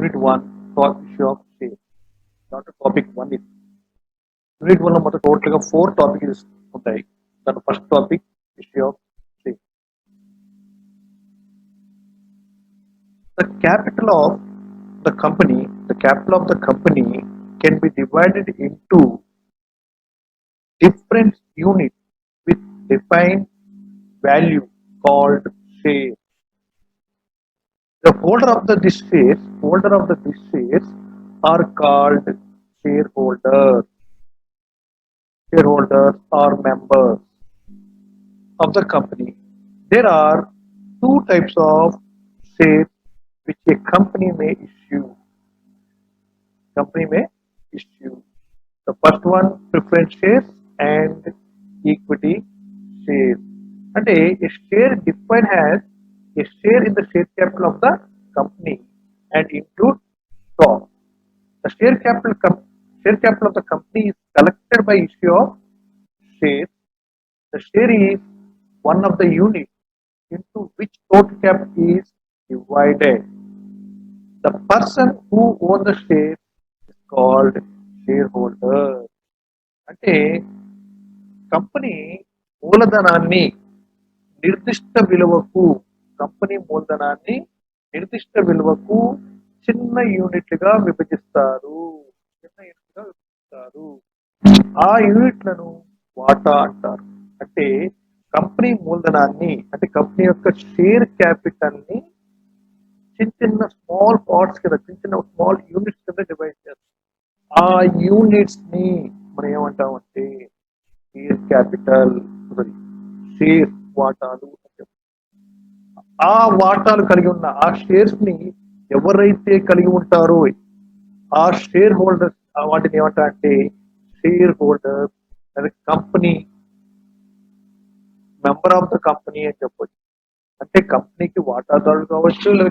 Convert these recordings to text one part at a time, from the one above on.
Unit 1 issue of share. Topic 1 ఇది. Unit 1 లో మొత్తం టోటల్ గా 4 టాపిక్స్ ఉంటాయి. దాని first topic issue of share. The capital of the company can be divided into different units with defined value called share. The holder of this shares are called shareholders. Shareholders are members of the company. There are two types of shares which a company may issue. The first one, preference shares and equity shares. And a share defined as a share in the share capital of the company and include stock. The share capital of the company is collected by issue of shares. The share is one of the units into which total cap is divided. The person who owns the share is called shareholder. అంటే company మూలధనాన్ని నిర్దిష్ట విలువకు చిన్న యూనిట్లుగా విభజిస్తారు. ఆ యూనిట్లను వాటా అంటారు. అంటే కంపెనీ మూలధనాన్ని, అంటే కంపెనీ యొక్క షేర్ క్యాపిటల్ ని చిన్న స్మాల్ పార్ట్స్ కింద, చిన్న స్మాల్ యూనిట్స్ కింద డివైడ్ చేస్తారు. ఆ యూనిట్స్ ని మనం ఏమంటామంటే షేర్ క్యాపిటల్, షేర్ వాటాలు అని చెప్తాం. ఆ వాటాలు కలిగి ఉన్న ఆ షేర్స్ ని ఎవరైతే కలిగి ఉంటారో ఆ షేర్ హోల్డర్స్, వాటిని ఏమంటారంటే share holders, company member of the company అని చెప్పొచ్చు. అంటే కంపెనీకి వాటాదారులు కావచ్చు, లేదా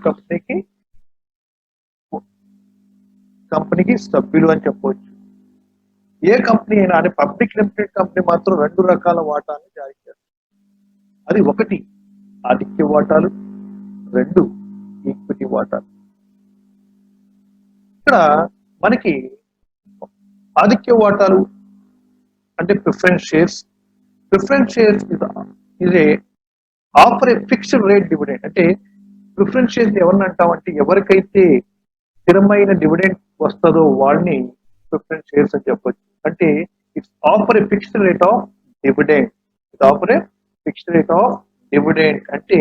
కంపెనీకి సభ్యులు అని చెప్పవచ్చు. ఏ కంపెనీ అయినా, అంటే పబ్లిక్ లిమిటెడ్ కంపెనీ మాత్రం 2 రకాల వాటాలను జారీ చేస్తారు. అది 1 ఆధిక్య వాటాలు, 2 ఈక్విటీ వాటాలు. ఇక్కడ మనకి ఆధిక్య వాటాలు అంటే preference shares is a offer A fixed rate dividend. అంటే ప్రిఫరెన్స్ షేర్స్ ఎవరిని అంటామంటే ఎవరికైతే స్థిరమైన డివిడెండ్ వస్తుందో వాళ్ళని ప్రిఫరెన్స్ షేర్స్ అని చెప్పొచ్చు. అంటే it's offer A fixed rate of dividend. అంటే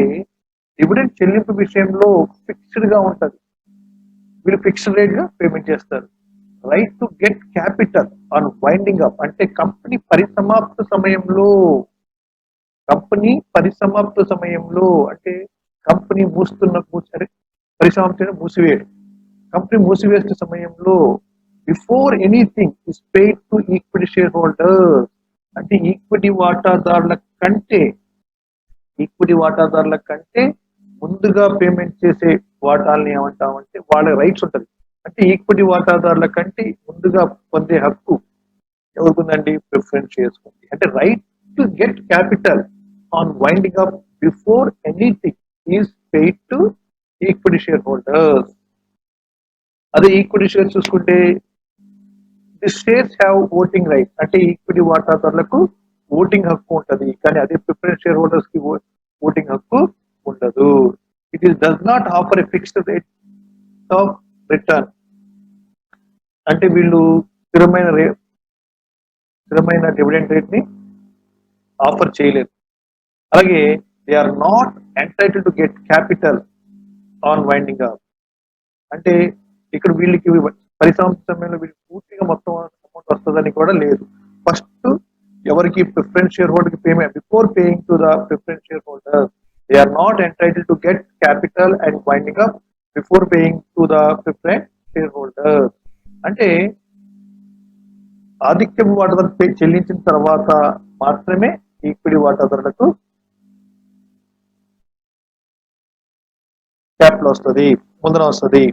డివిడెండ్ చెల్లింపు విషయంలో ఫిక్స్డ్ గా ఉంటది. వీళ్ళు ఫిక్స్డ్ రేట్ గా పేమెంట్ చేస్తారు. Right to get capital on winding up. అంటే కంపెనీ పరిసమాప్తి సమయంలో అంటే కంపెనీ మూసివేసిన సమయంలో before anything is paid to equity share holders. అంటే ఈక్విటీ వాటాదారుల కంటే ముందుగా పేమెంట్ చేసే వాటాలని ఏమంటామంటే వాళ్ళ రైట్స్ ఉంటది. అంటే ఈక్విటీ వాటాదారుల కంటే ముందుగా పొందే హక్కు ఎవరికుందండి? ప్రిఫరెన్స్ షేర్స్ ఉంది. అంటే right to get capital on winding up before anything is paid to equity share holders. అదే ఈక్విటీ షేర్స్ చూసుకుంటే the shares have voting right. అంటే ఈక్విటీ వాటాదారులకు ఓటింగ్ హక్కు ఉంటది, కానీ అదే ప్రిఫరెన్స్ షేర్ హోల్డర్స్ కి ఓటింగ్ హక్కు ఉండదు. It does not offer a fixed rate of return. అంటే వీళ్ళు స్థిరమైన డివిడెండ్ రేట్ ని ఆఫర్ చేయలేదు. అలాగే they are not entitle to get capital on winding up. అంటే ఇక్కడ వీళ్ళకి పరిసమాప్తి సమయంలో వీళ్ళకి పూర్తిగా మొత్తం అమౌంట్ వస్తుందని కూడా లేదు. ఫస్ట్ ఎవరికి ప్రిఫరెన్స్ షేర్ హోల్డర్ కి payment before paying to the preference share holder, they are not entitle to get capital and winding up before paying to the preference share holder. అంటే ఆధిక్యపు వాటాదారు చెల్లించిన తర్వాత మాత్రమే ఈక్విటీ వాటాదారులకు క్యాపిటల్ వస్తుంది, ముందర వస్తుంది.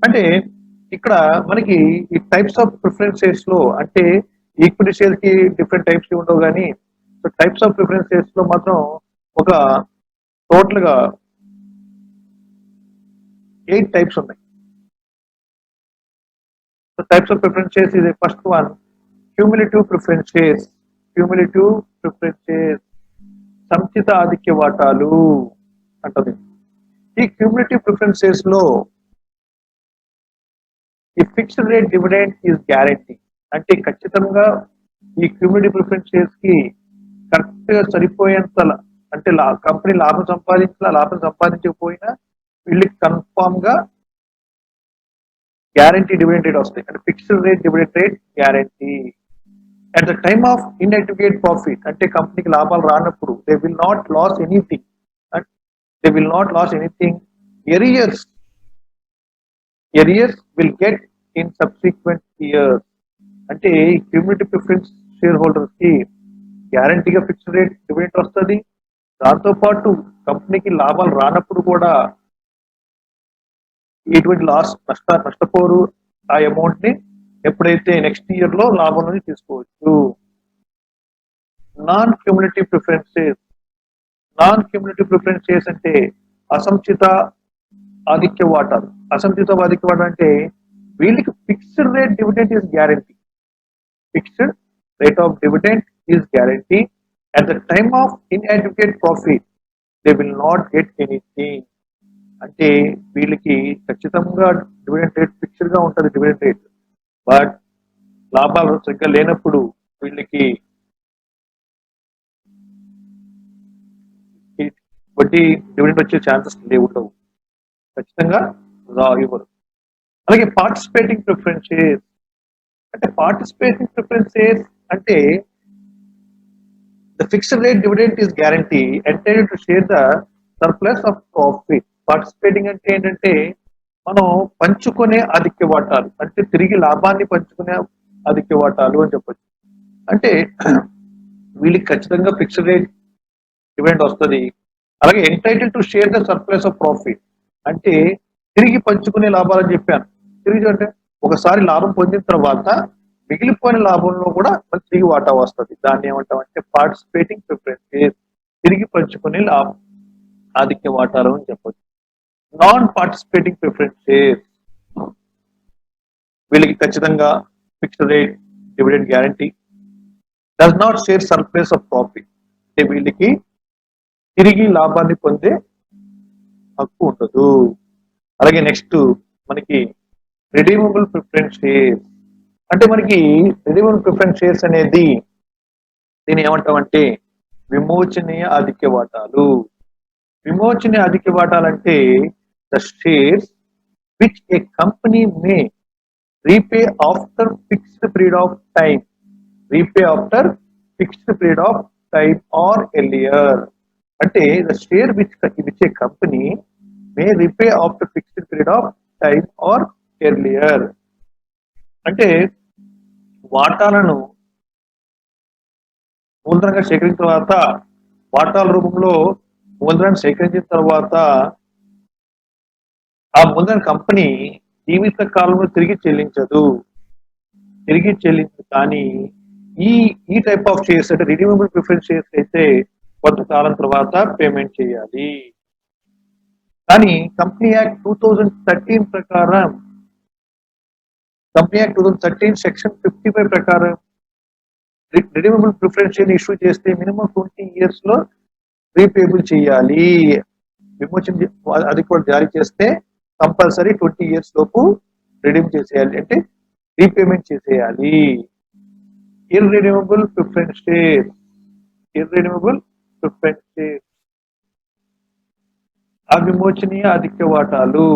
అంటే ఇక్కడ మనకి ఈ టైప్స్ ఆఫ్ ప్రిఫరెన్స్ షేర్స్ లో, అంటే ఈక్విటీ షేర్ కి డిఫరెంట్ టైప్స్ ఉండవు, కానీ టైప్స్ ఆఫ్ ప్రిఫరెన్స్ షేర్స్ లో మాత్రం ఒక టోటల్ గా 8 టైప్స్ ఉన్నాయి. So types of preference shares is the first one, cumulative preference shares. Cumulative preference shares, సంచిత ఆధిక్య వాటాలు అంటది. ఈ క్యూములేటివ్ ప్రిఫరెన్స్ షేర్స్ లో ఈ fixed rate dividend is guarantee. అంటే ఖచ్చితంగా ఈ క్యూములేటివ్ ప్రిఫరెన్స్ షేర్స్ కి కరెక్ట్ గా సరిపోయేంత అంటే కంపెనీ లాభం సంపాదించకపోయినా వీళ్ళకి కన్ఫామ్ గా గ్యారంటీ డివిడెండ్ రేట్ వస్తాయి. అంటే fixed rate dividend rate guarantee. At the time of inadequate profit, అంటే కంపెనీకి లాభాలు రానప్పుడు they will not loss anything. They will not loss anything. Arrears will get in subsequent years. అంటే cumulative preference share holders కి గ్యారంటీగా fixed rate dividend వస్తుంది. దాంతో పాటు కంపెనీకి లాభాలు రానప్పుడు కూడా ఎటువంటి నష్టపోరు. ఆ అమౌంట్ ని ఎప్పుడైతే నెక్స్ట్ ఇయర్ లో లాభం నుంచి తీసుకోవచ్చు. నాన్ క్యూములేటివ్ ప్రిఫరెన్స్ షేర్స్ అంటే అసంచిత ఆధిక్య వాటాలు. అసంచిత ఆధిక్య వాటాలు అంటే వీళ్ళకి fixed rate dividend is guarantee. Fixed rate of dividend is guarantee. At the time of inadequate profit they will not get anything. అంటే వీళ్ళకి ఖచ్చితంగా డివిడెండ్ రేట్ ఫిక్స్డ్ గా ఉంటుంది డివిడెండ్ రేట్. బట్ లాభాలు సరిగ్గా లేనప్పుడు వీళ్ళకి వడ్డీ డివిడెండ్ వచ్చే ఛాన్సెస్ ఉండవు, ఖచ్చితంగా ఇవ్వరు. అలాగే పార్టిసిపేటింగ్ ప్రిఫరెన్స్ షేర్స్ అంటే the fixed rate dividend is guarantee entitled to share the surplus of profit. Participating అంటే ఏంటంటే మనం పంచుకునే ఆధిక్య వాటాలు, అంటే తిరిగి లాభాన్ని పంచుకునే ఆధిక్య వాటాలు అని చెప్పొచ్చు. అంటే వీళ్ళకి ఖచ్చితంగా ఫిక్స్డ్ రేట్ డివిడెండ్ వస్తుంది. అలాగే entitle to share the surplus of profit అంటే తిరిగి పంచుకునే లాభాలు అని చెప్పాను. తిరిగి అంటే ఒకసారి లాభం పొందిన తర్వాత మిగిలిపోయిన లాభంలో కూడా మనకి తిరిగి వాటా వస్తుంది. దాన్ని ఏమంటాం అంటే పార్టిసిపేటింగ్ ప్రిఫరెన్స్ షేర్, తిరిగి పంచుకునే ఆధిక్య వాటాలు అని చెప్పొచ్చు. నాన్ పార్టిసిపేటింగ్ ప్రిఫరెన్స్ షేర్స్ వీళ్ళకి ఖచ్చితంగా fixed rate dividend guarantee, does not share surplus of profit. అంటే వీళ్ళకి తిరిగి లాభాన్ని పొందే హక్కు ఉండదు. అలాగే నెక్స్ట్ మనకి రిడీమబుల్ ప్రిఫరెన్స్ షేర్స్. అంటే మనకి రిడీమబుల్ ప్రిఫరెన్స్ షేర్స్ అనేది దీన్ని ఏమంటామంటే విమోచనీయ ఆధిక్య వాటాలు. విమోచనీయ ఆధిక్య వాటాలు అంటే the shares which a company may repay after fixed period of time. Or earlier. అంటే the share which a company may repay after fixed period of time or earlier. అంటే వాటాలను మూలధనంగా సేకరించిన తర్వాత, వాటాల రూపంలో మూలధనాన్ని సేకరించిన తర్వాత ఆ మూలధన కంపెనీ జీవిత కాలంలో తిరిగి చెల్లించదు. కానీ ఈ టైప్ ఆఫ్ షేర్స్ అంటే రిడీమబుల్ ప్రిఫరెన్స్ షేర్స్ అయితే కొంతకాలం తర్వాత పేమెంట్ చేయాలి. కానీ కంపెనీ యాక్ట్ 2013 ప్రకారం, సెక్షన్ 55 ప్రకారం రిడీమబుల్ ప్రిఫరెన్స్ షేర్ ఇష్యూ చేస్తే మినిమం 20 years లో రీపేబుల్ చేయాలి. విమోచన అధికారులు జారీ చేస్తే కంపల్సరీ 20 years లోపు రిడీమ్ చేసేయాలి, అంటే రీపేమెంట్ చేసేయాలి. ఇర్రిడీమబుల్ ప్రిఫరెన్స్ షేర్ అవిమోచనీయ ఆధిక్య వాటాలు.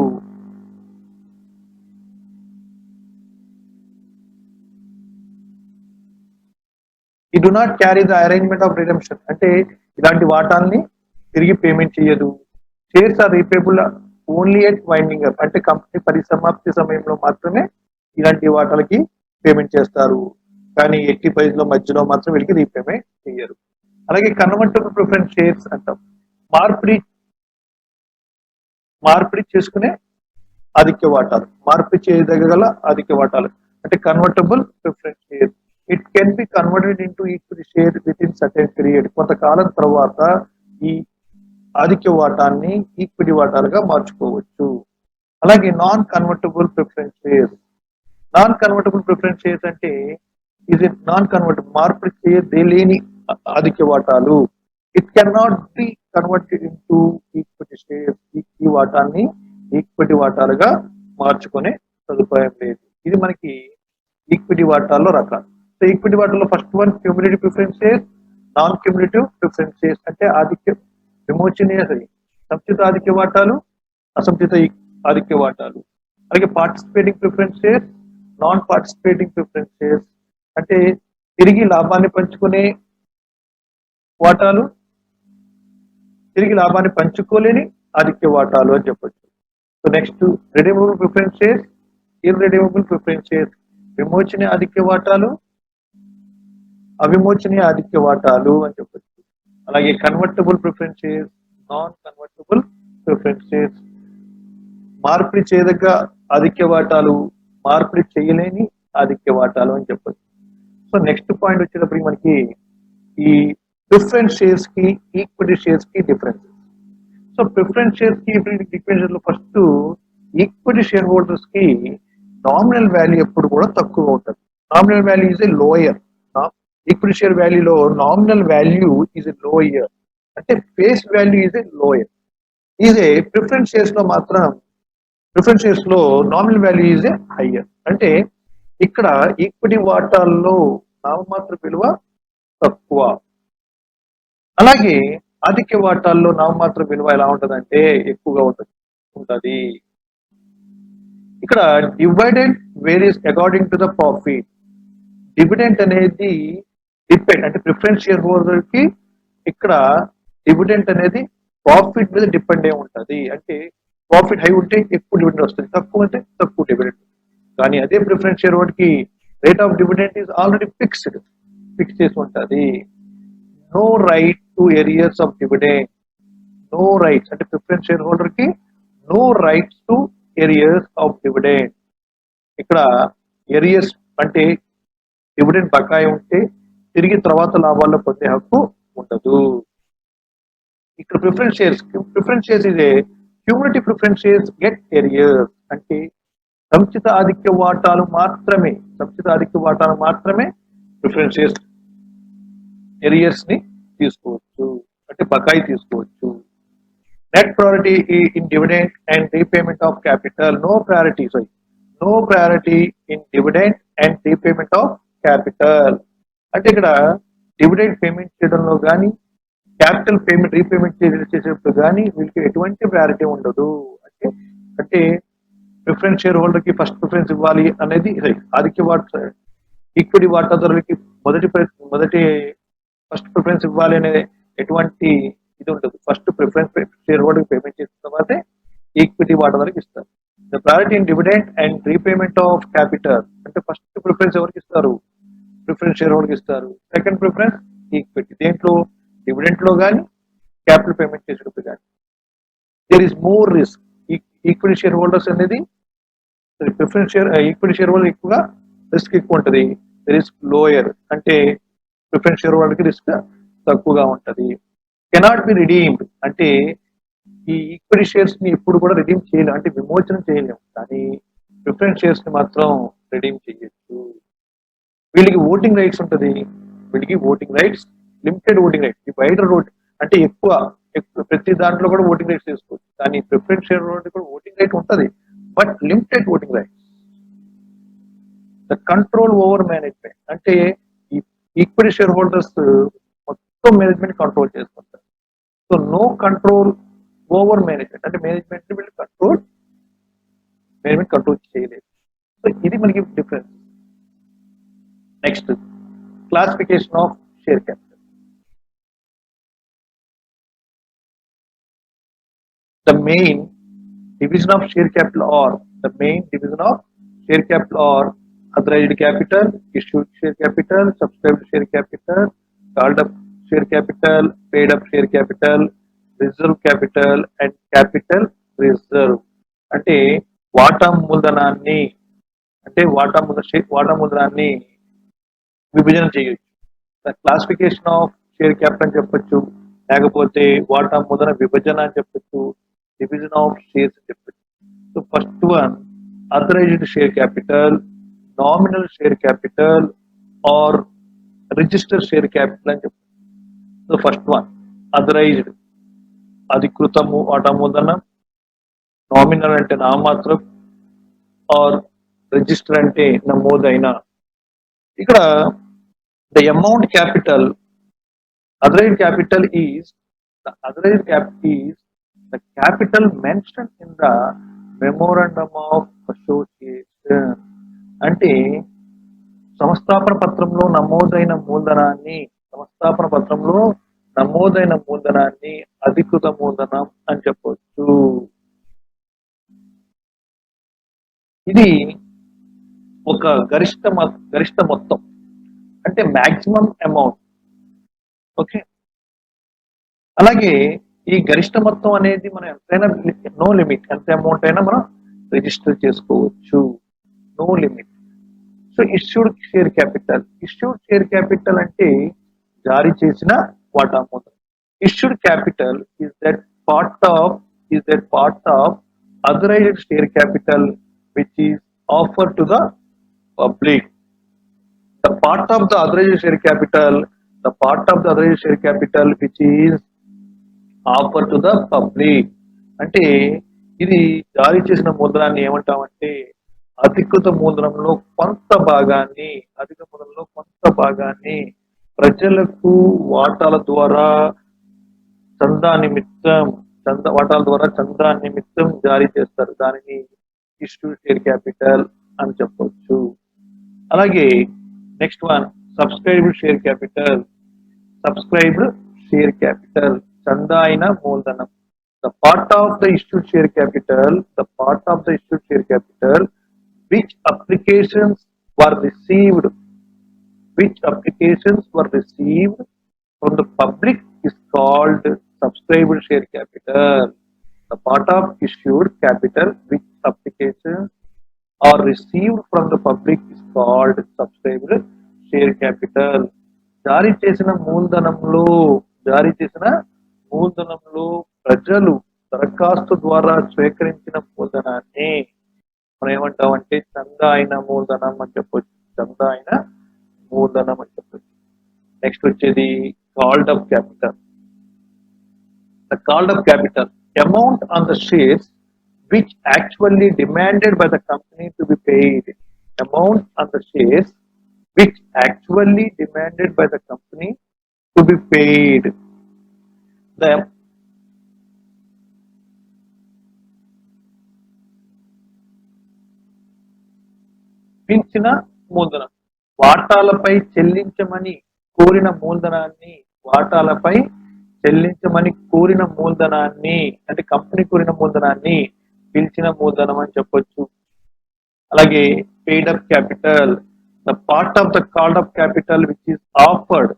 ఈ do not carry the arrangement of redemption. అంటే ఇలాంటి వాటాల్ని తిరిగి పేమెంట్ చేయదు. Shares are repayable only at winding up. అంటే కంపెనీ పరిసమాప్తి సమయంలో మాత్రమే ఇలాంటి వాటాలకి పేమెంట్ చేస్తారు, కానీ ఎట్టి పరిధిలో మధ్యలో మాత్రం వీళ్ళకి రీపేమెంట్ చేయరు. అలాగే కన్వర్టబుల్ ప్రిఫరెన్స్ షేర్స్ అంటాం. మార్పిడి చేసుకునే ఆధిక్య వాటాలు, మార్పిడి చేయదగల ఆధిక్య వాటాలు అంటే convertible preference share. It can be converted into equity share with in certain period. కొంతకాలం తర్వాత ఈ ఆధిక్య వాటాన్ని ఈక్విటీ వాటాలుగా మార్చుకోవచ్చు. అలాగే non convertible preference share. Non convertible preference shares అంటే ఇది నాన్ కన్వర్టబుల్, మార్పు చేయలేని ఆధిక్య వాటాలు. It can not be converted into equity shares. ఈ వాటాన్ని ఈక్విటీ వాటాలుగా మార్చుకునే సదుపాయం లేదు. ఇది మనకి ఈక్విటీ వాటాల్లో రకాలు. సో ఈక్విటీ వాటాల్లో first one cumulative preference shares, non cumulative preference shares అంటే ఆధిక్య విమోచనీయ సంచిత ఆధిక్య వాటాలు, అసంచిత ఆధిక్య వాటాలు. అలాగే participating preference shares, non participating preference shares అంటే తిరిగి లాభాన్ని పంచుకునే వాటాలు, తిరిగి లాభాన్ని పంచుకోలేని ఆధిక్య వాటాలు అని చెప్పొచ్చు. So next redeemable preference shares, irredeemable preference shares విమోచనీయ ఆధిక్య వాటాలు, అవిమోచనీయ ఆధిక్య వాటాలు అని చెప్పొచ్చు. అలాగే convertible preference shares, non convertible preference shares మార్పిడి చేయదగ్గ ఆధిక్య వాటాలు, మార్పిడి చేయలేని ఆధిక్య వాటాలు అని చెప్పొచ్చు. సో నెక్స్ట్ పాయింట్ వచ్చేటప్పటికి మనకి ఈ ప్రిఫరెన్స్ షేర్స్ కి ఈక్విటీ షేర్స్ కి డిఫరెన్స్. సో ప్రిఫరెన్స్ షేర్స్ కి డిఫరెన్స్ లో ఫస్ట్ ఈక్విటీ షేర్ హోల్డర్స్ కి నామినల్ వాల్యూ ఎప్పుడు కూడా తక్కువ ఉంటుంది. Nominal value is a lower. Equity share వాల్యూలో nominal value is a lower అంటే face value is a lower. ఇదే ప్రిఫరెన్స్ షేర్స్ లో మాత్రం ప్రిఫరెన్స్ షేర్స్ లో nominal value is a higher. అంటే ఇక్కడ ఈక్విటీ వాటాల్లో నామమాత్ర విలువ తక్కువ. అలాగే ఆధిక్య వాటాల్లో నామమాత్ర విలువ ఎలా ఉంటదంటే ఎక్కువగా ఉంటది. ఇక్కడ dividend varies according to the profit. Dividend అనేది డిపెండ్ అంటే ప్రిఫరెన్స్ షేర్ హోల్డర్ కి ఇక్కడ డివిడెంట్ అనేది ప్రాఫిట్ మీద డిపెండ్ అయి ఉంటది. అంటే ప్రాఫిట్ హై ఉంటే ఎక్కువ డివిడెంట్ వస్తుంది, తక్కువ అంటే తక్కువ డివిడెంట్. కానీ అదే ప్రిఫరెన్స్ షేర్ హోల్డర్ కి rate of dividend is already fix చేసి ఉంటది. No right to arrears of dividend. No rights అంటే ప్రిఫరెన్స్ షేర్ హోల్డర్ కి no rights to arrears of dividend. ఇక్కడ ఏరియాస్ అంటే డివిడెంట్ బకాయి ఉంటే తిరిగి తర్వాత లాభాల్లో పొందే హక్కు ఉండదు. ఇక్కడ ప్రిఫరెన్స్ షేర్స్ ఇదే cumulative preference shares get arrears అంటే సంచిత ఆధిక్య వాటాలు మాత్రమే ప్రిఫరెన్స్ షేర్స్ ఏరియాస్ ని తీసుకోవచ్చు అంటే బకాయి తీసుకోవచ్చు. Not priority in dividend and repayment of capital. No priority in dividend and repayment of capital అంటే ఇక్కడ డివిడెంట్ పేమెంట్ చేయడంలో కానీ క్యాపిటల్ పేమెంట్ రీపేమెంట్ చేసేటప్పుడు కానీ వీళ్ళకి ఎటువంటి ప్రయారిటీ ఉండదు. అంటే ప్రిఫరెన్స్ షేర్ హోల్డర్ కి ఫస్ట్ ప్రిఫరెన్స్ ఇవ్వాలి అనేది ఆధిక్య వాటా ఈక్విటీ వాటాదారులకి మొదటి ఫస్ట్ ప్రిఫరెన్స్ ఇవ్వాలి అనే ఎటువంటి ఇది ఉండదు. First preference share holder payment చేసిన తర్వాతే ఈక్విటీ వాటాదారులకు ఇస్తారు. The priority in dividend and repayment of capital అంటే ఫస్ట్ ప్రిఫరెన్స్ ఎవరికి ఇస్తారు? ప్రిఫరెన్స్ షేర్ హోల్డర్కి ఇస్తారు. Second preference equity. దేంట్లో? డివిడెంట్ లో కానీ క్యాపిటల్ పేమెంట్ చేసేటప్పుడు కానీ. There is more risk. Equity share holders అనేది ఈక్విటీ షేర్ హోల్డర్ ఎక్కువగా రిస్క్ ఎక్కువ ఉంటుంది. రిస్క్ లోయర్ అంటే ప్రిఫరెన్స్ షేర్ హోల్డర్ కి రిస్క్ తక్కువగా ఉంటది. కెనాట్ బి రిడీమ్డ్ అంటే ఈ ఈక్విటీ షేర్స్ ని ఎప్పుడు కూడా రిడీమ్ చేయలేము అంటే విమోచన చేయలేము. కానీ ప్రిఫరెన్స్ షేర్స్ ని మాత్రం రిడీమ్ చేయొచ్చు. వీళ్ళకి ఓటింగ్ రైట్స్ ఉంటది. వీళ్ళకి voting rights limited voting rights. ఈ వైడర్ రోడ్ అంటే ఎక్కువ ప్రతి దాంట్లో కూడా ఓటింగ్ రైట్స్ తీసుకోవచ్చు. కానీ ప్రిఫరెన్స్ షేర్ హోల్డర్ కూడా ఓటింగ్ రైట్ ఉంటది but limited voting rights. The control over management అంటే ఈ ఈక్విటీ షేర్ హోల్డర్స్ మొత్తం మేనేజ్మెంట్ కంట్రోల్ చేసుకుంటారు. So no control over management అంటే మేనేజ్మెంట్ వీళ్ళు కంట్రోల్ చేయలేదు. సో ఇది మనకి difference. Next classification of share capital. The main division of share capital are authorized capital, issued share capital, subscribed share capital, called up share capital, paid up share capital, reserve capital and capital reserve. అంటే వాటా మూలధనాన్ని విభజన చేయొచ్చు. Classification of share capital అని చెప్పొచ్చు, లేకపోతే వాటా మూలధన విభజన అని చెప్పొచ్చు, డివిజన్ ఆఫ్ షేర్స్ అని చెప్పొచ్చు. So first one authorized share capital. Nominal share capital or register share capital అని చెప్తారు. సో ఫస్ట్ వన్ అథరైజ్డ్, అధికృతము వాటా మూలధనం, నామినల్ అంటే నామమాత్రం, ఆర్ రిజిస్టర్ అంటే నమోదైన. ఇక్కడ the amount capital authorized capital is the capital mentioned in the memorandum of association. అంటే సంస్థాపన పత్రంలో నమోదైన మూలధనాన్ని అధికృత మూలధనం అని చెప్పవచ్చు. ఇది ఒక గరిష్ట మొత్తం అంటే మాక్సిమం అమౌంట్. ఓకే, అలాగే ఈ గరిష్ట మొత్తం అనేది మనం ఎంతైనా నో లిమిట్, ఎంత అమౌంట్ అయినా మనం రిజిస్టర్ చేసుకోవచ్చు, no limit. So issued share capital అంటే జారీ చేసిన వాటా మూలధనం. Issued capital is that part of authorised share capital which is offered to the public. The part of the authorized share capital which is offered to the public. అంటే ఇది జారీ చేసిన మూలధనాన్ని ఏమంటామంటే అధికృత మూలధనంలో కొంత భాగాన్ని ప్రజలకు వాటాల ద్వారా చందా నిమిత్తం జారీ చేస్తారు. దానిని ఇష్యూడ్ షేర్ క్యాపిటల్ అని చెప్పొచ్చు. అలాగే next one subscribed share capital. చందా అయిన మూలధనం. The part of the issued share capital which applications were received from the public is called subscribed share capital. The part of issued capital which applications are received from the public is called subscribed share capital. జారీ చేసిన మూలధనంలో ప్రజలు దరఖాస్తు ద్వారా స్వీకరించిన మూలధనాన్ని మనం ఏమంటామంటే చందా అయిన మూలధనం అని చెప్పొచ్చు. నెక్స్ట్ వచ్చేది called up capital. The called up capital amount on the shares which actually demanded by the company to be paid. Amount on the shares which actually demanded by the company to be paid. The పిలిచిన మూలధనం, వాటాలపై చెల్లించమని కోరిన మూలధనాన్ని అంటే company కోరిన మూలధనాన్ని పిలిచిన మూలధనం అని చెప్పొచ్చు. అలాగే paid up capital, the part of the called up capital which is offered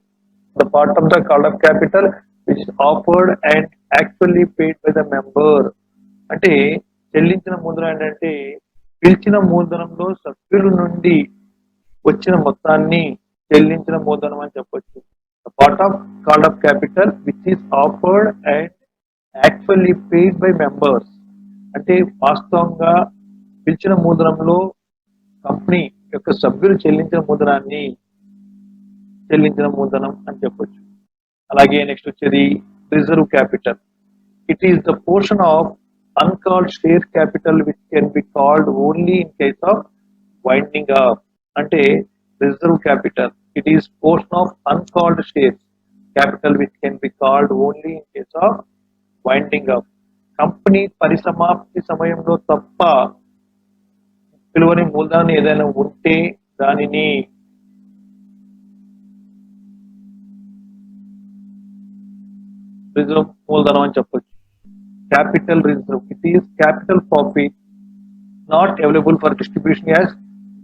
and actually paid by the member. అంటే చెల్లించిన మూలధనం ఏంటంటే పిలిచిన మూలధనంలో సభ్యుల నుండి వచ్చిన మొత్తాన్ని చెల్లించిన మూలధనం అని చెప్పొచ్చు. The part of called up capital which is offered and actually paid by members. అంటే వాస్తవంగా పిలిచిన మూలధనంలో కంపెనీ యొక్క సభ్యులు చెల్లించిన మూలధనం అని చెప్పొచ్చు. అలాగే నెక్స్ట్ వచ్చేది reserve capital. It is the portion of uncalled share capital which can be called only in case of winding up. అంటే reserve capital it is portion of uncalled shares capital which can be called only in case of winding up. Company పరిసమాప్తి సమయంలో తప్ప పిలువని మూలధనం ఏదైనా ఉంటే దానిని reserve మూలధనం అని చెప్పొచ్చు. Capital reserve, it is capital profit not available for distribution as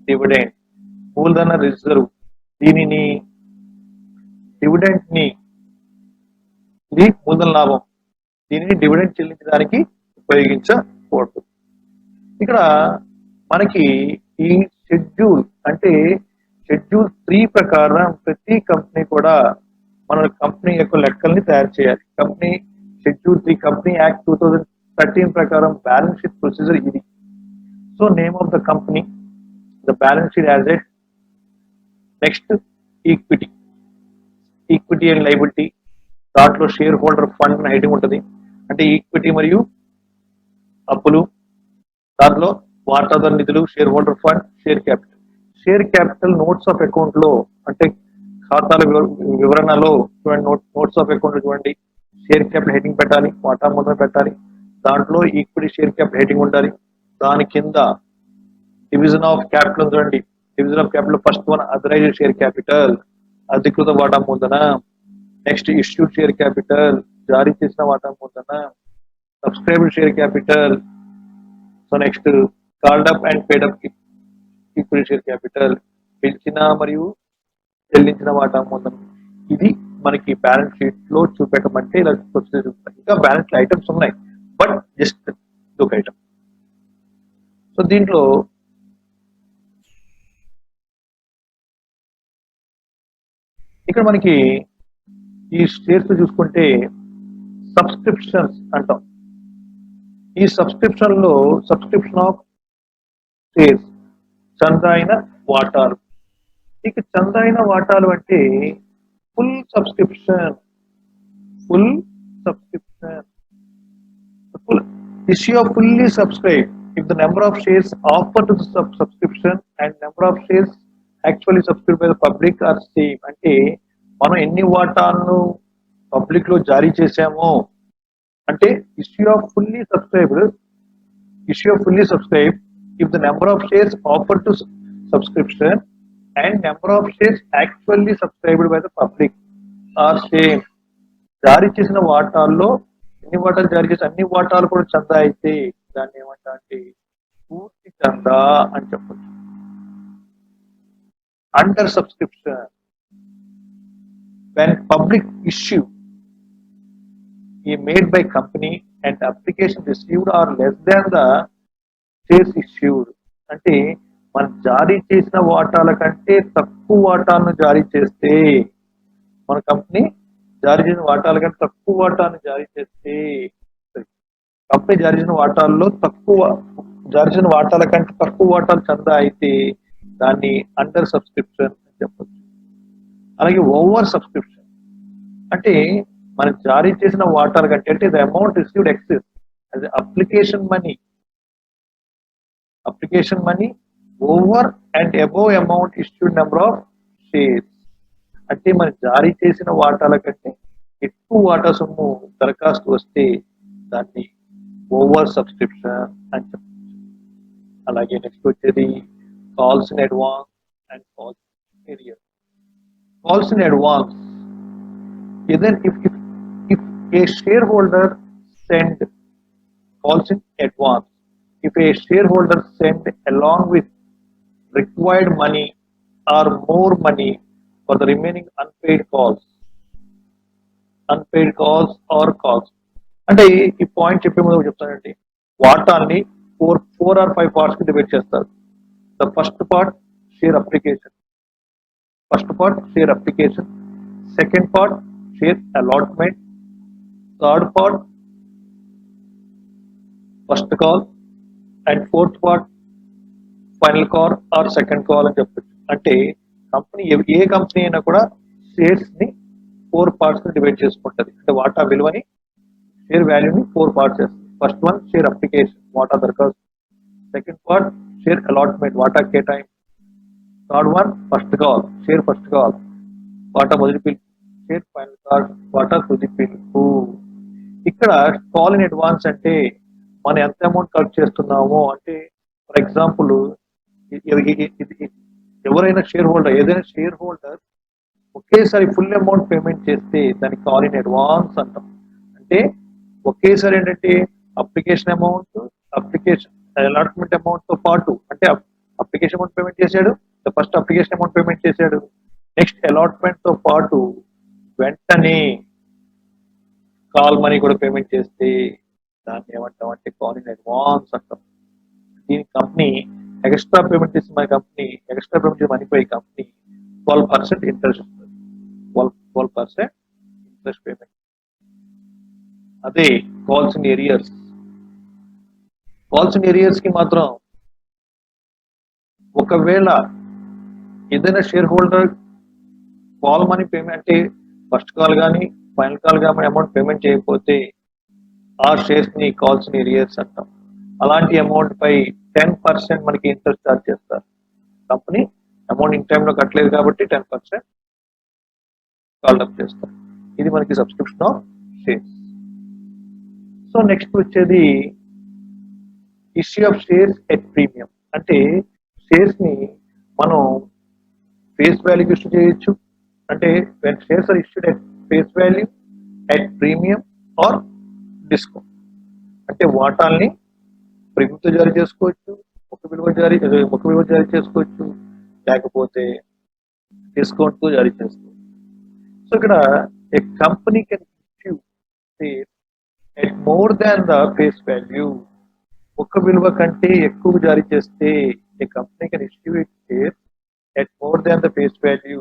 dividend. మూలధన రిజర్వ్, దీనిని డివిడెండ్ ని, ఇది మూలధన లాభం, దీనిని డివిడెండ్ చెల్లించడానికి ఉపయోగించకూడదు. ఇక్కడ మనకి ఈ షెడ్యూల్ 3 ప్రకారం ప్రతి కంపెనీ కూడా మన కంపెనీ యొక్క లెక్కల్ని తయారు చేయాలి. కంపెనీ షెడ్యూల్ 3 కంపెనీ యాక్ట్ 2013 ప్రకారం బ్యాలెన్స్ షీట్ ప్రొసీజర్ ఇది. So name of the company, The balance sheet has it. Next, equity. Equity and liability, దాంట్లో షేర్ హోల్డర్ ఫండ్ హెడ్డింగ్ ఉంటుంది. అంటే ఈక్విటీ మరియు అప్పులు, దాంట్లో వాటాదారు నిధులు, share holder fund, share capital. Share capital notes of account లో, అంటే ఖాతాల వివరణలో చూడండి, నోట్స్ ఆఫ్ అకౌంట్ లో చూడండి, షేర్ క్యాపిటల్ హెడ్డింగ్ పెట్టాలి, వాటా మొదలు పెట్టాలి. దాంట్లో ఈక్విటీ షేర్ క్యాపిటల్ హెడ్డింగ్ ఉండాలి. దాని కింద డివిజన్ ఆఫ్ క్యాపిటల్ చూడండి, division of capital first one authorised share capital, అధికృత వాటా మూలధన. నెక్స్ట్ ఇష్యూడ్ షేర్ క్యాపిటల్, జారీ చేసిన వాటా మూలధన. Subscribed share capital. So next called up and paid up equity share capital, పిలిచిన మరియు చెల్లించిన వాటా మూలధనం. ఇది మనకి బ్యాలెన్స్ షీట్ లో చూపెట్టమంటే ఇలా ప్రొసీజర్ చూపిస్తాం. ఇంకా బ్యాలెన్స్ ఐటమ్స్ ఉన్నాయి, బట్ జస్ట్ ఒక ఐటమ్. సో దీంట్లో ఇక్కడ మనకి ఈ షేర్స్ చూసుకుంటే సబ్స్క్రిప్షన్స్ అంటాం. ఈ సబ్స్క్రిప్షన్ లో సబ్స్క్రిప్షన్ ఆఫ్ షేర్స్, చందాయిన వాటాలు. ఇక చందాయిన వాటాలు అంటే full subscription, full subscription, full issue of fully subscribed if the number of shares offered to the subscription and number of shares actually subscribed by the public are same. అంటే మనం ఎన్ని వాటాలను public లో జారీ చేసామో, అంటే issue of fully subscribed if the number of shares offered to subscription and number of shares actually subscribed by the public are same. జారీ చేసిన వాటాల్లో ఎన్ని వాటాలు జారీ చేసి అన్ని వాటాలు కూడా చందా అయితే దాన్ని ఏమంటా అంటే పూర్తి చందా అని చెప్పచ్చు. Under subscription, when public issue is made by company and application received are less than the shares issued. అంటే మనం జారీ చేసిన వాటాల కంటే తక్కువ వాటాలను జారీ చేస్తే, మన కంపెనీ జారీ చేసిన వాటాల కంటే తక్కువ వాటాలను జారీ చేస్తే, కంపెనీ జారీ చేసిన వాటాల్లో జారీ చేసిన వాటాల కంటే తక్కువ వాటాలు చందా అయితే దాన్ని అండర్ సబ్స్క్రిప్షన్ అని చెప్పచ్చు. అలాగే ఓవర్ సబ్స్క్రిప్షన్ అంటే మనం జారీ చేసిన వాటాల కంటే, అంటే ద అమౌంట్ రిసీవ్డ్ ఎక్సెస్ అది application money over and above amount issued number of shares. అంటే మనం జారీ చేసిన వాటాల కంటే ఎక్కువ వాటా సొమ్ము దరఖాస్తు వస్తే దాన్ని ఓవర్ సబ్స్క్రిప్షన్ అని చెప్పచ్చు. అలాగే నెక్స్ట్ వచ్చేది calls in advance and calls in earlier. Calls in advance, then if a shareholder send calls in advance, if a shareholder send along with required money or more money for the remaining unpaid calls or calls. అంటే ఈ point చెప్పే ముందు చెప్తానండి, వాటాన్ని four are 5 parts కి divide చేస్తారు. The first part share application, second part share allotment, third part first call, and fourth part final call or second call అని చెప్పచ్చు. అంటే కంపెనీ ఏ కంపెనీ అయినా కూడా షేర్స్ ని 4 పార్ట్స్ ని డివైడ్ చేసుకుంటది. అంటే వాటా విలువని, షేర్ వాల్యూని 4 పార్ట్స్ చేస్తుంది. ఫస్ట్ వన్ షేర్ అప్లికేషన్, వాటా దరఖాస్తు. సెకండ్ పార్ట్ షేర్ అలాట్మెంట్, వాటా కేటాయింపు. Third one first call, share first call, వాటా మొదటి పిలుపు. షేర్ ఫైనల్ కాల్, వాటా తుది పిలుపు. ఇక్కడ కాల్ ఇన్ అడ్వాన్స్ అంటే మనం ఎంత అమౌంట్ కలెక్ట్ చేస్తున్నామో, అంటే ఫర్ ఎగ్జాంపుల్ ఏదైనా షేర్ హోల్డర్ ఒకేసారి ఫుల్ అమౌంట్ పేమెంట్ చేస్తే దాన్ని కాల్ ఇన్ అడ్వాన్స్ అంటాం. అంటే ఒకేసారి ఏంటంటే అప్లికేషన్ అలాట్మెంట్ అమౌంట్ తో పాటు, అంటే అప్లికేషన్ అమౌంట్ పేమెంట్ చేశాడు, ఫస్ట్ అప్లికేషన్ అమౌంట్ పేమెంట్ చేశాడు, నెక్స్ట్ అలాట్మెంట్ తో పాటు వెంటనే కాల్ మనీ కూడా పేమెంట్ చేస్తే దాన్ని ఏమంటాం అంటే కాల్ ఇన్ అడ్వాన్స్ అంటాం. దీని కంపెనీ ఎక్స్ట్రా పేమెంట్ చేసి మనీపై కంపెనీ 12% ఇంట్రెస్ట్ ఇస్తుంది. 12% ఇంట్రెస్ట్ పేమెంట్. అదే కాల్స్ ఇన్ ఏరియర్స్ కి మాత్రం ఒకవేళ ఏదైనా share holder call money payment అంటే ఫస్ట్ కాల్ కానీ ఫైనల్ కాల్ కానీ అమౌంట్ పేమెంట్ చేయకపోతే ఆ షేర్స్ ని కాల్స్ ని రియర్స్ అంటాం. అలాంటి అమౌంట్ పై 10% మనకి ఇంట్రెస్ట్ చార్జ్ చేస్తారు. కంపెనీ అమౌంట్ ఇన్ టైంలో కట్టలేదు కాబట్టి 10% కాల్ అప్ చేస్తారు. ఇది మనకి subscription of shares. So next వచ్చేది issue of shares at premium. అంటే షేర్స్ ని మనం ఫేస్ వాల్యూకి ఇష్యూ చేయొచ్చు. అంటే when shares are issued at face value, at premium or discount. అంటే వాటాల్ని ప్రీమియంతో జారీ చేసుకోవచ్చు, ముఖ విలువ జారీ చేసుకోవచ్చు, లేకపోతే డిస్కౌంట్ తో జారీ చేసుకోవచ్చు. సో ఇక్కడ a company can issue share at more than the face value. ముఖ విలువ కంటే ఎక్కువ జారీ చేస్తే a company can issue it share at more than the face value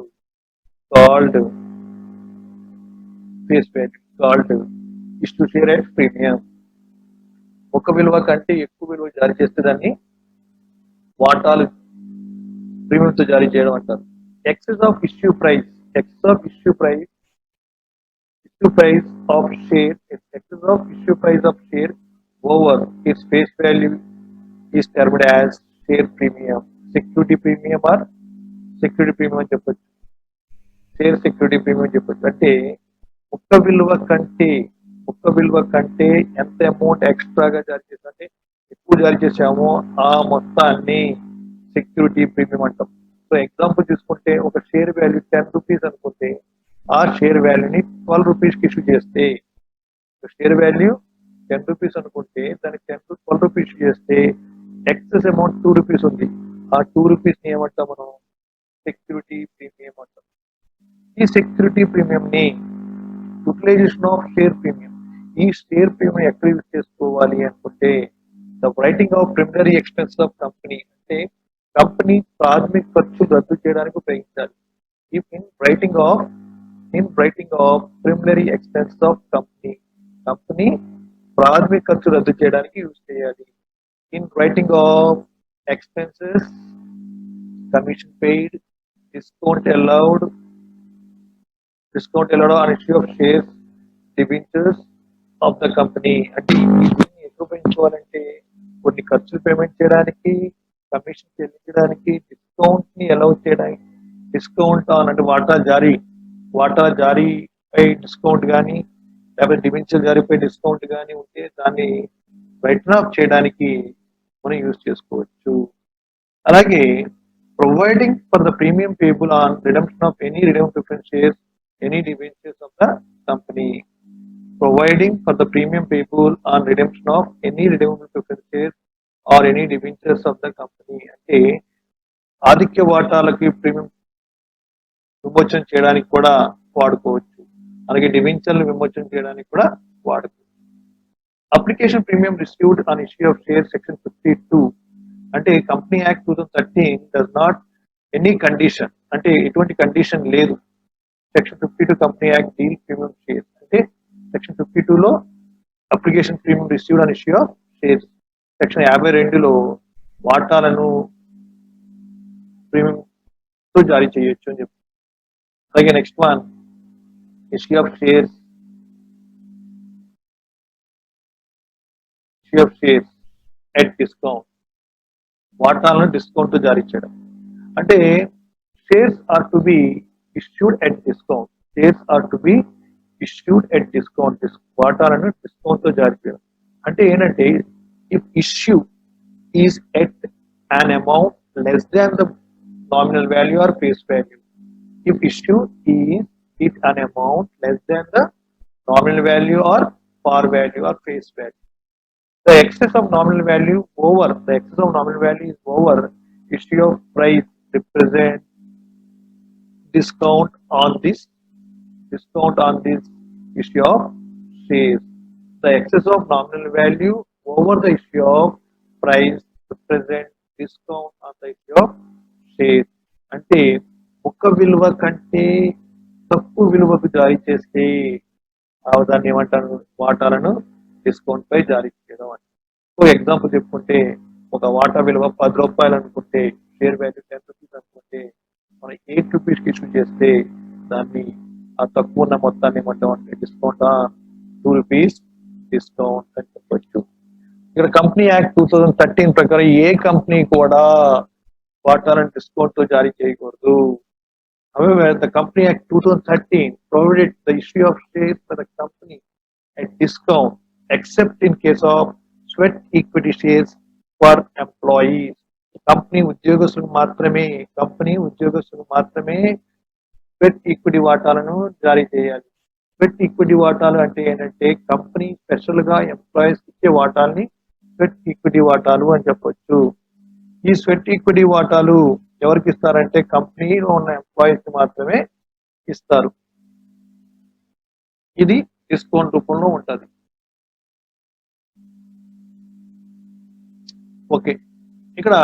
called issue share at premium. ముఖ విలువ కంటే ఎక్కువ విలువ జారీ చేస్తే దాన్ని వాటాలు ప్రీమియంతో జారీ చేయడం అంటారు. Excess of issue price of share over its face value is termed as share premium, security premium or security premium అని చెప్పొచ్చు, షేర్ సెక్యూరిటీ ప్రీమియం చెప్పొచ్చు. అంటే ముక్క విలువ కంటే ఎంత అమౌంట్ ఎక్స్ట్రాగా జారీ చేసాం, అంటే ఎక్కువ జారీ చేసామో ఆ మొత్తాన్ని సెక్యూరిటీ ప్రీమియం అంటాం. సో ఎగ్జాంపుల్ చూసుకుంటే ఒక షేర్ వాల్యూ 10 రూపీస్ అనుకుంటే ఆ షేర్ వాల్యూని 12 రూపీస్కి ఇష్యూ చేస్తే, షేర్ వాల్యూ 10 రూపీస్ అనుకుంటే దానికి 12 రూపీస్ చేస్తే ఎక్సెస్ అమౌంట్ 2 రూపీస్ ఉంది. ఆ 2 రూపీస్ ని ఏమంటాం మనం? సెక్యూరిటీ ప్రీమియం అంటాం. ఈ సెక్యూరిటీ ప్రీమియం ని యూటిలైజేషన్ ఆఫ్ షేర్ ప్రీమియం. ఈ షేర్ ప్రీమియం ఎక్కడ యూజ్ చేసుకోవాలి అనుకుంటే the writing of preliminary expenses of company. అంటే కంపెనీ ప్రాథమిక ఖర్చులు రద్దు చేయడానికి ఉపయోగించాలి. In writing of preliminary expenses of company ప్రాథమిక ఖర్చు రద్దు చేయడానికి యూజ్ చేయాలి. In writing of expenses, commission paid, discount allowed on issue of shares, debentures of the company. అంటే ఇవన్నీ ఎక్కడ ఉపయోగించుకోవాలంటే కొన్ని ఖర్చులు పేమెంట్ చేయడానికి, కమిషన్ చెల్లించడానికి, డిస్కౌంట్ ని అలౌ చేయడానికి, డిస్కౌంట్ ఆన్ అంటే వాటా జారీపై డిస్కౌంట్ కానీ, లేకపోతే డిబెంచర్ జారీపై డిస్కౌంట్ కానీ ఉంటే దాన్ని రైట్ ఆఫ్ చేయడానికి మనం యూజ్ చేసుకోవచ్చు. అలాగే providing for the premium payable on redemption of any redeemed preference shares, any debentures of the company. Providing for the premium payable on redemption of any redeemed preference shares or any debentures of the company. అంటే ఆధిక్య వాటాలకి premium విమోచన చేయడానికి కూడా వాడుకోవచ్చు, అలాగే డిబెంచర్లు విమోచన చేయడానికి కూడా వాడుకోవచ్చు. Application premium received on issue of share section 52. అంటే company act 2013 does not any condition, అంటే ఎటువంటి కండిషన్ లేదు. Section 52 company act deal premium share. అంటే సెక్షన్ 52లో application premium received on issue of shares, section 52లో వాటాలను ప్రీమియం తో జారీ చేయొచ్చు అని చెప్పి. అలాగే next one issue of shares at discount. వాటాలను డిస్కౌంట్ తో జారీ చేయడం. అంటే shares are to be issued at discount. వాటాలను డిస్కౌంట్ తో జారీ చేయడం. అంటే ఏంటంటే if issue is at an amount less than the nominal value or face value. If issue is at an amount less than the nominal value or par value or face value. The excess of nominal value is over issue of price represent discount on this issue of shares. The excess of nominal value over the issue of price represent discount on the issue of shares. అంటే ముక్క విలువ కంటే తక్కువ విలువకు జారీ చేస్తే దాన్ని ఏమంటారు? వాటాలను డిస్కౌంట్ పై జారీ చేయడం అంటే. ఎగ్జాంపుల్ చెప్పుకుంటే ఒక వాటా విలువ 10 రూపాయలు అనుకుంటే షేర్ వాల్యూ 10 రూపీస్ అనుకుంటే మనం 8 రూపీస్కి ఇష్యూ చేస్తే దాన్ని ఆ తక్కువ ఉన్న మొత్తాన్ని ఏమంటామంటే డిస్కౌంట్ 2 రూపీస్ డిస్కౌంట్ అని చెప్పొచ్చు. ఇక్కడ కంపెనీ యాక్ట్ 2013 ప్రకారం ఏ కంపెనీ కూడా వాటాలను డిస్కౌంట్ తో జారీ చేయకూడదు. However, the Company Act 2013 provided the issue of shares for the company at discount except in case of sweat equity shares for employees. Company ఉద్యోగస్తులకు మాత్రమే స్వెట్ ఈక్విటీ వాటాలను జారీ చేయాలి. స్వెట్ ఈక్విటీ వాటాలు అంటే ఏంటంటే కంపెనీ స్పెషల్ గా ఎంప్లాయీస్ ఇచ్చే వాటాలని స్వెట్ ఈక్విటీ వాటాలు అని చెప్పొచ్చు. ఈ స్వెట్ ఈక్విటీ వాటాలు ఎవరికి ఇస్తారంటే కంపెనీలో ఉన్న ఎంప్లాయీస్ మాత్రమే ఇస్తారు. ఇది డిస్కౌంట్ రూపంలో ఉంటది. ఓకే, ఇక్కడ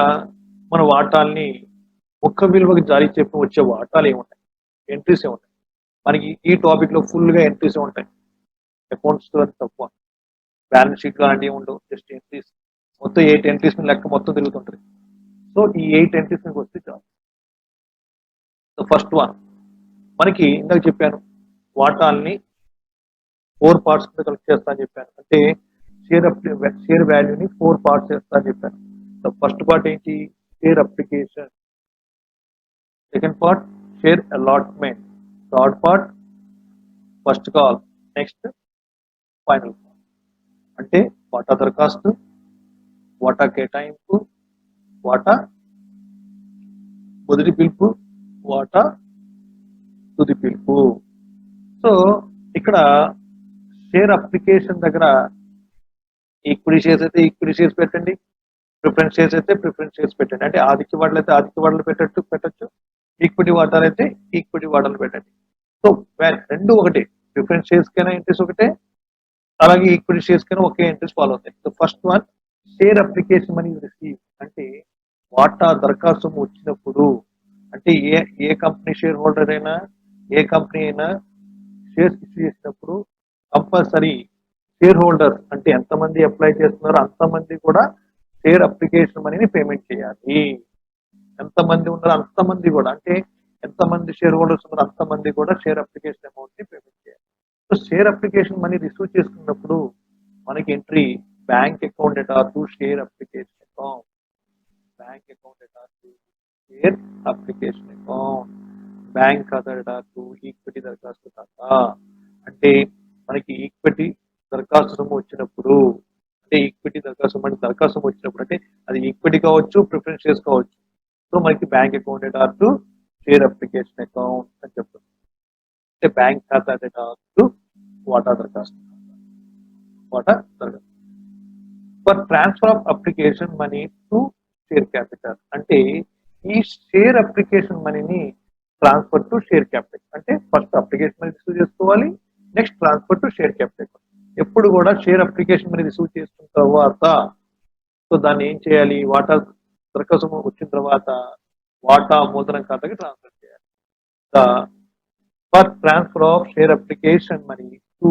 మన వాటాల్ని ముఖ్య విలువకి జారీ చెప్పి వచ్చే వాటాలు ఏముంటాయి, ఎంట్రీస్ ఏముంటాయి. మనకి ఈ టాపిక్ లో ఫుల్ గా ఎంట్రీస్ ఉంటాయి. అకౌంట్స్ తక్కువ, బ్యాలెన్స్ షీట్ లాంటివి ఉండవు, జస్ట్ ఎంట్రీస్. మొత్తం 8 ఎంట్రీస్ లెక్క మొత్తం తిరుగుతుంటది. సో ఈ 8 ఎంట్రీస్ వస్తే చాలు. ఫస్ట్ వన్ మనకి ఇందాక చెప్పాను, వాటాల్ని 4 పార్ట్స్ కింద కలెక్ట్ చేస్తా అని చెప్పాను. అంటే షేర్ వాల్యూని 4 పార్ట్స్ చేస్తా అని చెప్పాను. ఫస్ట్ పార్ట్ ఏంటి, share application. Second part share allotment. Third part first call. Next final call. అంటే వాటా దరఖాస్తు, వాటా కేటాయింపు, వాటా మొదటి పిలుపు, వాటా తుది పిలుపు. సో ఇక్కడ షేర్ అప్లికేషన్ దగ్గర ఈక్విటీ షేర్స్ అయితే ఈక్విటీ షేర్స్ పెట్టండి, ప్రిఫరెన్స్ షేర్స్ అయితే ప్రిఫరెన్స్ షేర్స్ పెట్టండి. అంటే ఆదిత్య వాటాలు అయితే ఆదిత్య వాటాలు పెట్టచ్చు, ఈక్విటీ వాటాలు అయితే ఈక్విటీ వాటాలు పెట్టండి. సో రెండు ఒకటే, ప్రిఫరెన్స్ షేర్స్ కైనా ఇంట్రెస్ట్ ఒకటే, అలాగే ఈక్విటీ షేర్స్ కైనా ఒకే ఇంట్రెస్ట్ ఫాలో అవుతాయి. So first one share application money receive. అంటే వాటా దరఖాస్తు వచ్చినప్పుడు, అంటే ఏ కంపెనీ షేర్ హోల్డర్ అయినా ఏ కంపెనీ అయినా షేర్స్ ఇష్యూ చేసినప్పుడు కంపల్సరీ షేర్ హోల్డర్ అంటే ఎంతమంది అప్లై చేస్తున్నారో అంతమంది కూడా షేర్ అప్లికేషన్ మనీని పేమెంట్ చేయాలి. ఎంతమంది ఉన్నారో అంతమంది కూడా, అంటే ఎంతమంది షేర్ హోల్డర్స్ ఉన్నారో అంతమంది కూడా షేర్ అప్లికేషన్ అమౌంట్ ని పేమెంట్ చేయాలి. So share application money receive చేసుకున్నప్పుడు మనకి entry bank account data to share application account, bank account data to share application account, bank ఖాతా డేటా టు ఈక్విటీ దరఖాస్తు ఖాతా. అంటే మనకి ఈక్విటీ దరఖాస్తు సొమ్ము వచ్చినప్పుడు, అంటే ఈక్విటీ దరఖాస్తు వచ్చినప్పుడు, అంటే అది ఈక్విటీ కావచ్చు, ప్రిఫరెన్స్ షేర్స్ కావచ్చు. సో మనకి bank account data to share application account అని చెప్తుంది. అంటే బ్యాంక్ ఖాతా డేటా టు వాటా దరఖాస్తు. For transfer of application money to share capital. అంటే ఈ షేర్ అప్లికేషన్ మనీని ట్రాన్స్ఫర్ టు షేర్ క్యాపిటల్. అంటే ఫస్ట్ అప్లికేషన్ మనీ రిసీవ్ చేసుకోవాలి, next transfer to share capital. ఎప్పుడు కూడా షేర్ అప్లికేషన్ మనీ రిసీవ్ చేసుకున్న తర్వాత సో దాన్ని ఏం చేయాలి, వాటా దరఖాస్తు వచ్చిన తర్వాత వాటా మూలధనం ఖాతాకి ట్రాన్స్ఫర్ చేయాలి. For transfer of share application money to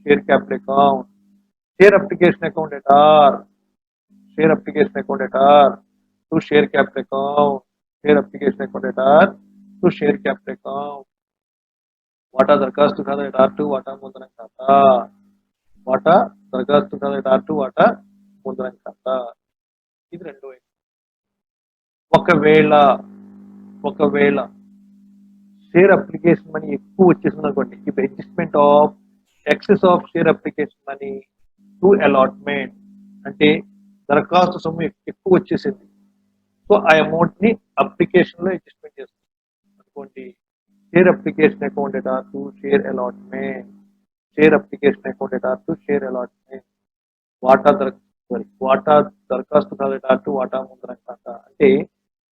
share capital account, share application account ఎటార్ to share capital account, share application account ఎటార్ to share capital account, వాటా దరఖాస్తు ఖాతా ఎటార్ టు వాటా మూలధనం ఖాతా, వాటా దరఖాస్తు ఖాతా ఎటార్ టు వాటా మూలధనం ఖాతా. ఇది రెండో. ఒకవేళ షేర్ అప్లికేషన్ మనీ ఎక్కువ వచ్చేసింది అనుకోండి, if adjustment of excess of share application money to allotment, అంటే దరఖాస్తు సొమ్ము ఎక్కువ వచ్చేసింది. సో ఆ అమౌంట్ ని అప్లికేషన్ లో అడ్జస్ట్మెంట్ చేస్తుంది అనుకోండి. Share application account data to share allotment, share application account data to share allotment, వాటా దరఖాస్తు డేటా టు వాటా మూలధనం ఖాతా. అంటే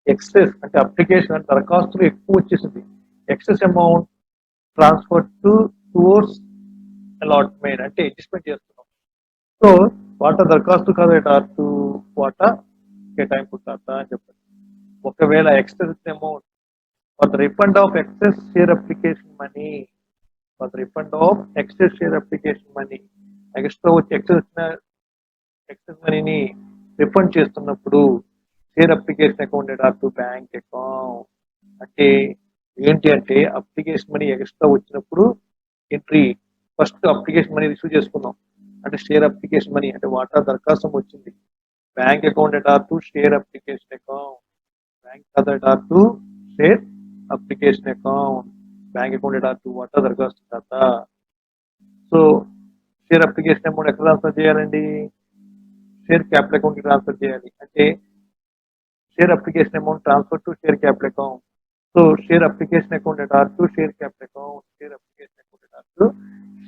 ఎక్సెస్ అంటే అప్లికేషన్ దరఖాస్తులు ఎక్కువ వచ్చేసింది, excess amount transfer towards allotment, అంటే అడ్జస్ట్మెంట్ చేస్తున్నాం. సో వాటా దరఖాస్తు ఖాతా టు వాటా కేటాయింపు ఖాతా అని చెప్పండి. ఒకవేళ excess amount for the refund of excess share application money, extra వచ్చి ఎక్సెస్ మనీని రిఫండ్ చేస్తున్నప్పుడు share application account data to bank account. అంటే ఏంటి అంటే అప్లికేషన్ మనీ ఎక్స్ట్రా వచ్చినప్పుడు entry first application money receive చేసుకున్నాం అంటే షేర్ అప్లికేషన్ మనీ అంటే వాటా దరఖాస్తు వచ్చింది bank account data to share application account bank ఖాతా data to share application account bank account data to వాటా దరఖాస్తు ఖాతా. సో షేర్ అప్లికేషన్ అమౌంట్ ఎక్కడ ట్రాన్స్ఫర్ చేయాలండి షేర్ క్యాపిటల్ అకౌంట్ కి ట్రాన్స్ఫర్ చేయాలి అంటే share application amount transfer to share capital account. So share application account data to share capital account. Share application account data to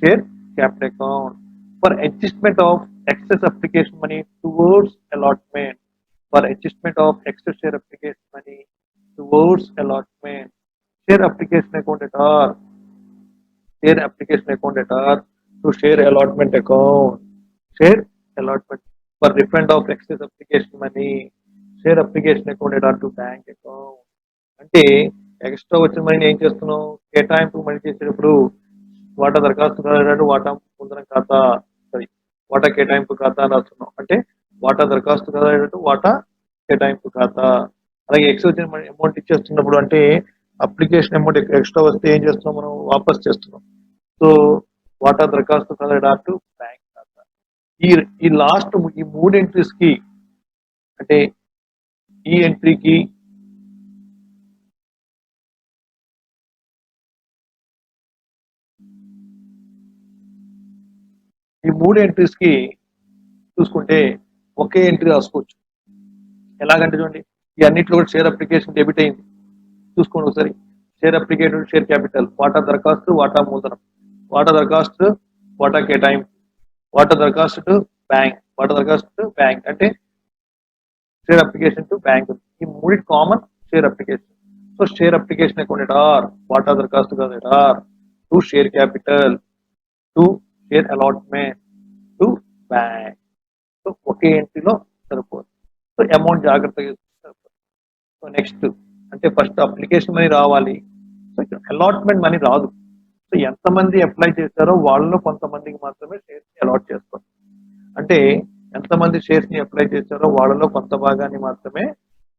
share capital account. For adjustment of excess application money towards allotment. For adjustment of excess share application money towards allotment. Share application account data. Share application account data to share allotment account. Share allotment. For refund of excess application money. Share application account data to bank account అంటే extra వచ్చిన money ఏం చేస్తున్నాం కేటాయింపు money చేసేటప్పుడు వాటా దరఖాస్తు ఖాతా వాటా ముందరం ఖాతా సారీ వాటా కేటాయింపు ఖాతా అని రాస్తున్నాం అంటే వాటా దరఖాస్తు ఖాతా వాటా కేటాయింపు ఖాతా. అలాగే ఎక్స్ట్రా వచ్చిన మనీ అమౌంట్ ఇచ్చేస్తున్నప్పుడు అంటే అప్లికేషన్ అమౌంట్ ఎక్స్ట్రా వస్తే ఏం చేస్తున్నాం మనం వాపస్ చేస్తున్నాం. సో వాటా దరఖాస్తు ఖాతా డేటా టు బ్యాంక్ ఖాతా. ఈ లాస్ట్ ఈ 3 ఎంట్రీస్ కి అంటే ఈ ఎంట్రీకి ఈ 3 ఎంట్రీస్ కి చూసుకుంటే ఒకే ఎంట్రీ రాసుకోవచ్చు. ఎలాగంటే చూడండి ఈ అన్నిట్లో కూడా షేర్ అప్లికేషన్ డెబిట్ అయింది చూసుకోండి ఒకసారి షేర్ అప్లికేషన్ షేర్ క్యాపిటల్ వాటా దరఖాస్తు వాటా మూలధనం వాటా దరఖాస్తు వాటా కేటాయింపు వాటా దరఖాస్తు బ్యాంక్ వాటా దరఖాస్తు బ్యాంక్ అంటే షేర్ అప్లికేషన్ టు బ్యాంక్ ఈ 3 common share application. So share application account debtor వాటా దరఖాస్తు debtor to share capital to share allotment to bank. So ఒకే ఎంట్రీలో సరిపోదు. సో అమౌంట్ జాగ్రత్తగా సరిపోదు. సో నెక్స్ట్ అంటే ఫస్ట్ అప్లికేషన్ మనీ రావాలి. సో అలాట్మెంట్ మనీ రాదు. సో ఎంతమంది అప్లై చేశారో వాళ్ళలో కొంతమందికి మాత్రమే షేర్స్ అలాట్ చేస్తారు. అంటే ఎంతమంది షేర్స్ ని అప్లై చేశారో వాళ్ళలో కొంత భాగాన్ని మాత్రమే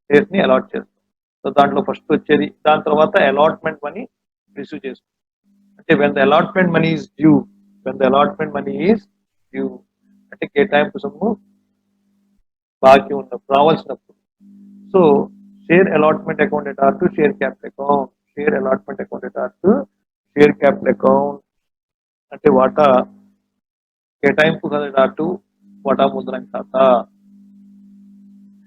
షేర్స్ ని అలాట్ చేస్తారు. సో దాంట్లో ఫస్ట్ వచ్చేది దాని తర్వాత అలాట్మెంట్ మనీ రిసీవ్ చేస్తుంది. అంటే when the allotment money is due అంటే కేటాయింపు సొమ్ము బాకీ ఉన్నప్పుడు రావాల్సినప్పుడు. So share allotment account data to share capital account share allotment account data to share capital account అంటే వాటా కేటాయింపు డేటా టు వాటా మూలధనం ఖాతా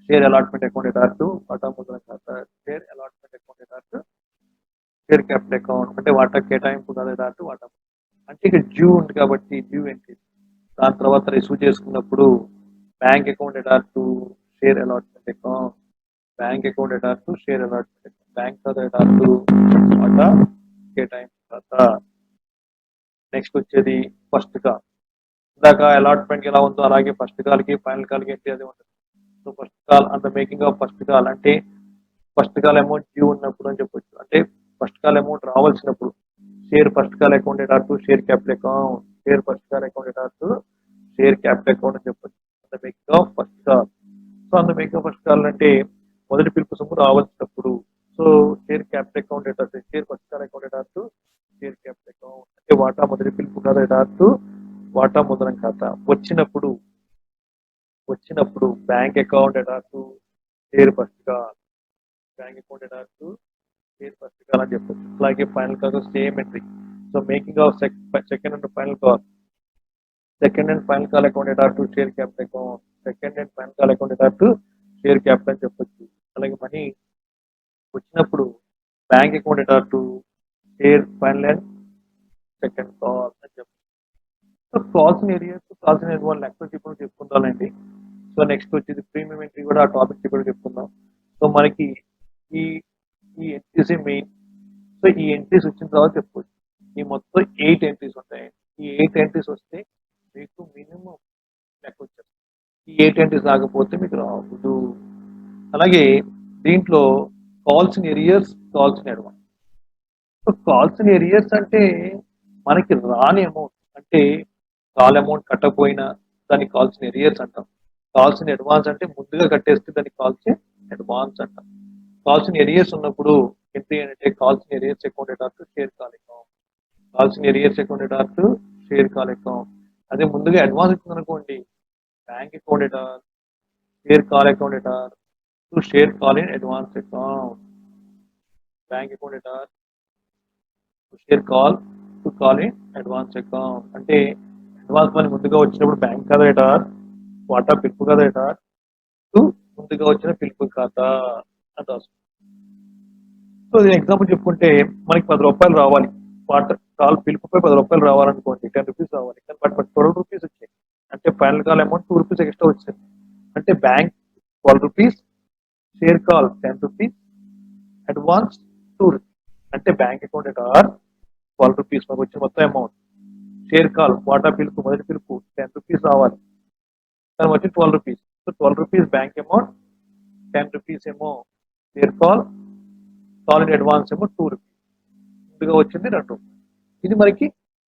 share allotment account data to వాటా మూలధనం ఖాతా share allotment account data to share capital account అంటే వాటా కేటాయింపు డేటా టు వాటా అంటే ఇక డ్యూ ఉంది కాబట్టి డ్యూ ఎంట్రీ. దాని తర్వాత రిసీవ్ చేసుకున్నప్పుడు bank account data to share allotment account bank account data to share allotment account bank ఖాతా డేటా టు వాటా కేటాయింపు ఖాతా. నెక్స్ట్ వచ్చేది ఫస్ట్ కాల్ ఇందాక అలాట్మెంట్ ఎలా ఉందో అలాగే ఫస్ట్ కాల్కి ఫైనల్ కాల్కి ఎంట్రీ అదే ఉంటుంది. So first call and the making of first call అంటే ఫస్ట్ కాల్ అమౌంట్ డ్యూ ఉన్నప్పుడు అని చెప్పొచ్చు. అంటే ఫస్ట్ కాల్ అమౌంట్ రావాల్సినప్పుడు share first call account data to share capital account share first call account data to share capital account అని చెప్పొచ్చు. And the making of first call. So and the making of first call అంటే మొదటి పిలుపు సొమ్ము రావాల్సినప్పుడు. So share capital account data share first call account data to share capital account అంటే వాటా మొదటి పిలుపు ఖాతా డేటా టు వాటా మూలధనం ఖాతా వచ్చినప్పుడు bank account data to share first call bank account data to share first call అని చెప్పొచ్చు. అలాగే final call same entry. So making of second and final call account data to share capital account second and final call account data to share capital అని చెప్పొచ్చు. అలాగే money వచ్చినప్పుడు bank account data to share final and second call అని చెప్పొచ్చు. So కాల్సిన areas వాళ్ళు next ఇప్పుడు చెప్పుకుందామండి. So next వచ్చేది premium entry కూడా ఆ టాపిక్ ఇప్పుడు చెప్పుకుందాం. సో మనకి ఈ ఎంట్రీస్ మెయిన్. సో ఈ ఎంట్రీస్ వచ్చిన తర్వాత చెప్పుకోవచ్చు. ఈ మొత్తం 8 ఎంట్రీస్ ఉంటాయి. ఈ 8 ఎంట్రీస్ వస్తే మీకు మినిమం లెక్క వచ్చేస్తుంది. ఈ 8 ఎంట్రీస్ రాకపోతే మీకు రావద్దు. అలాగే దీంట్లో కాల్సిన ఏరియాస్ కాల్సిన అడ్వాన్స్. సో కాల్సిన ఏరియాస్ అంటే మనకి రాని అమౌంట్ అంటే కాల్ అమౌంట్ కట్టకపోయినా దానికి కాల్సిన ఏరియాస్ అంటాం. కాల్సిన అడ్వాన్స్ అంటే ముందుగా కట్టేస్తే దానికి కాల్సే అడ్వాన్స్ అంట. కాల్స్ ఇన్ ఎరియర్స్ ఉన్నప్పుడు ఎంట్రీ అంటే calls in arrears account data to share call account. Calls in arrears account data to share call account. అదే ముందుగా అడ్వాన్స్ ఇస్తుంది అనుకోండి, bank account data share call account data to share call in advance account. Bank account data to share call to call in advance account. అంటే advance money ముందుగా వచ్చినప్పుడు bank ఖాతా data వాటా పిలుపు ఖాతా డేటా టు ముందుగా వచ్చిన పిలుపు ఖాతా అని రాసుకో. సో దీని ఎగ్జాంపుల్ చెప్పుకుంటే మనకి 10 రూపాయలు రావాలి, వాటర్ కాల్ పిలుపుపై 10 రూపాయలు రావాలనుకోండి, 10 రూపీస్ రావాలి, కానీ బట్ 12 రూపీస్ వచ్చాయి అంటే final call amount 2 rupees extra వచ్చింది. అంటే bank 12 rupees, share call 10 rupees, advance 2 rupees. అంటే బ్యాంక్ అకౌంట్ డేటా 12 రూపీస్ మనకు వచ్చిన మొత్తం అమౌంట్. షేర్ కాల్ వాటా పిలుపు మొదటి పిలుపు 10 రూపీస్ రావాలి, కానీ వచ్చి 12 rupees. So 12 rupees bank amount, 10 rupees ఏమో share call, call in advance ఏమో 2 రూపీస్. ముందుగా వచ్చింది 2 రూపాయలు. ఇది మనకి